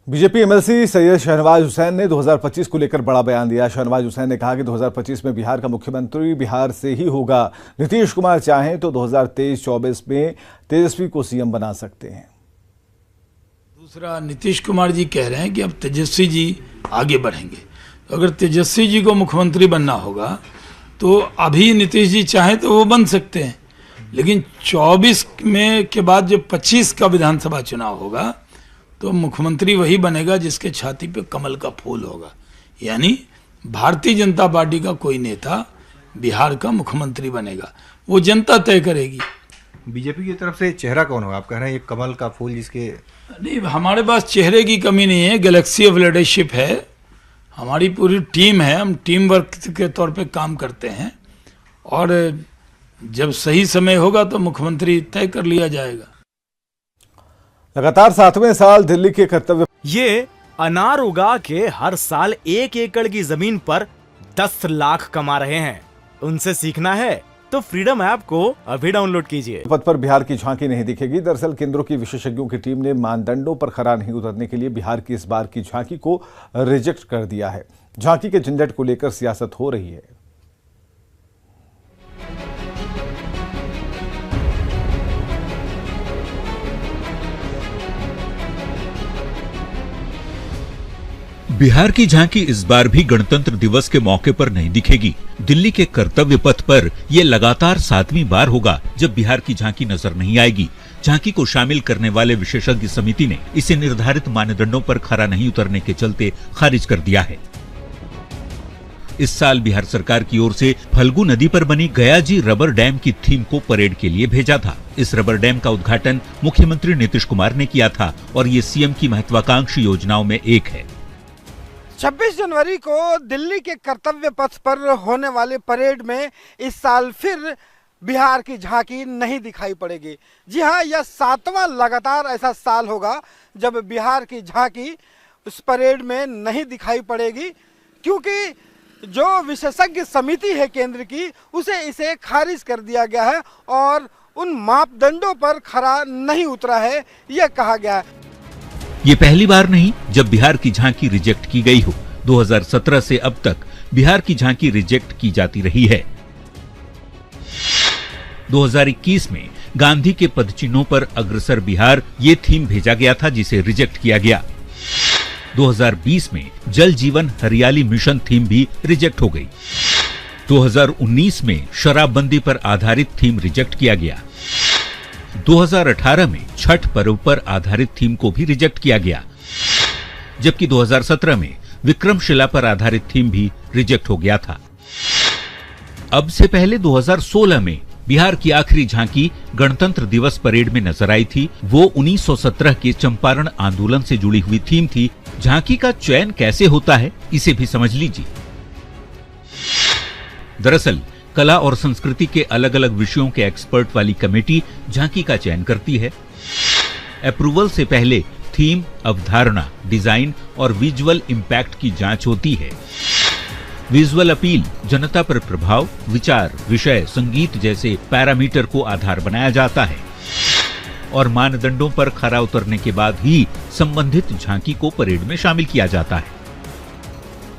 BJP MLC Syed Shahnawaz Hussain ने 2025 को लेकर बड़ा बयान दिया। शहनवाज हुसैन ने कहा कि 2025 में बिहार का मुख्यमंत्री बिहार से ही होगा। नीतीश कुमार चाहें तो 2023-24 में तेजस्वी को सीएम बना सकते हैं। दूसरा, नीतीश कुमार जी कह रहे हैं कि अब तेजस्वी जी आगे बढ़ेंगे। तो अगर तेजस्वी जी को मुख्यमंत्री बनना होगा तो अभी नीतीश जी चाहें तो वो बन सकते हैं, लेकिन 24 में के बाद जब 25 का विधानसभा चुनाव होगा तो मुख्यमंत्री वही बनेगा जिसके छाती पे कमल का फूल होगा। यानी भारतीय जनता पार्टी का कोई नेता बिहार का मुख्यमंत्री बनेगा, वो जनता तय करेगी। बीजेपी की तरफ से चेहरा कौन होगा? आप कह रहे हैं ये कमल का फूल जिसके... नहीं, हमारे पास चेहरे की कमी नहीं है, गैलेक्सी ऑफ लीडरशिप है, हमारी पूरी टीम है, हम टीम वर्क के तौर पे काम करते हैं और जब सही समय होगा तो मुख्यमंत्री तय कर लिया जाएगा। लगातार 7वें साल दिल्ली के कर्तव्य। ये अनार उगा के हर साल 1 एकड़ की जमीन पर 10 लाख कमा रहे हैं। उनसे सीखना है तो फ्रीडम ऐप को अभी डाउनलोड कीजिए। पद पर बिहार की झांकी नहीं दिखेगी। दरअसल केंद्रों की विशेषज्ञों की टीम ने मानदंडों पर खरा नहीं उतरने के लिए बिहार की इस बार की झांकी को रिजेक्ट कर दिया है। झांकी के झंझट को लेकर सियासत हो रही है। बिहार की झांकी इस बार भी गणतंत्र दिवस के मौके पर नहीं दिखेगी। दिल्ली के कर्तव्य पथ पर यह लगातार 7वीं बार होगा जब बिहार की झांकी नजर नहीं आएगी। झांकी को शामिल करने वाले विशेषज्ञ समिति ने इसे निर्धारित मानदंडों पर खरा नहीं उतरने के चलते खारिज कर दिया है। इस साल बिहार सरकार की ओर से फल्गु नदी पर बनी गयाजी रबर डैम की थीम को परेड के लिए भेजा था। इस रबर डैम का उद्घाटन मुख्यमंत्री नीतीश कुमार ने किया था और ये सीएम की महत्वाकांक्षी योजनाओं में एक है। 26 जनवरी को दिल्ली के कर्तव्य पथ पर होने वाले परेड में इस साल फिर बिहार की झांकी नहीं दिखाई पड़ेगी। जी हाँ, यह 7वां लगातार ऐसा साल होगा जब बिहार की झांकी उस परेड में नहीं दिखाई पड़ेगी, क्योंकि जो विशेषज्ञ समिति है केंद्र की उसे इसे खारिज कर दिया गया है और उन मापदंडों पर खरा नहीं उतरा है, यह कहा गया है। ये पहली बार नहीं जब बिहार की झांकी रिजेक्ट की गई हो। 2017 से अब तक बिहार की झांकी रिजेक्ट की जाती रही है। 2021 में गांधी के पदचिन्हों पर अग्रसर बिहार ये थीम भेजा गया था जिसे रिजेक्ट किया गया। 2020 में जल जीवन हरियाली मिशन थीम भी रिजेक्ट हो गई। 2019 में शराबबंदी पर आधारित थीम रिजेक्ट किया गया। 2018 में छठ पर्व पर आधारित थीम को भी रिजेक्ट किया गया, जबकि 2017 में विक्रमशिला पर आधारित थीम भी रिजेक्ट हो गया था। अब से पहले 2016 में बिहार की आखिरी झांकी गणतंत्र दिवस परेड में नजर आई थी। वो 1917 के चंपारण आंदोलन से जुड़ी हुई थीम थी। झांकी का चयन कैसे होता है इसे भी समझ लीजिए। दरअसल कला और संस्कृति के अलग अलग विषयों के एक्सपर्ट वाली कमेटी झांकी का चयन करती है। अप्रूवल से पहले थीम, अवधारणा, डिजाइन और विजुअल इम्पैक्ट की जांच होती है। विजुअल अपील, जनता पर प्रभाव, विचार, विषय, संगीत जैसे पैरामीटर को आधार बनाया जाता है और मानदंडों पर खरा उतरने के बाद ही संबंधित झांकी को परेड में शामिल किया जाता है।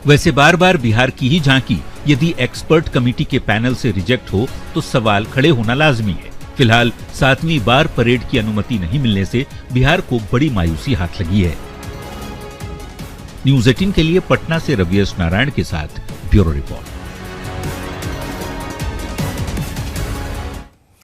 वैसे बार बार बिहार की ही झांकी यदि एक्सपर्ट कमेटी के पैनल से रिजेक्ट हो तो सवाल खड़े होना लाजमी है। फिलहाल 7वीं बार परेड की अनुमति नहीं मिलने से बिहार को बड़ी मायूसी हाथ लगी है। न्यूज़ 18 के लिए पटना से रवि एस नारायण के साथ ब्यूरो रिपोर्ट।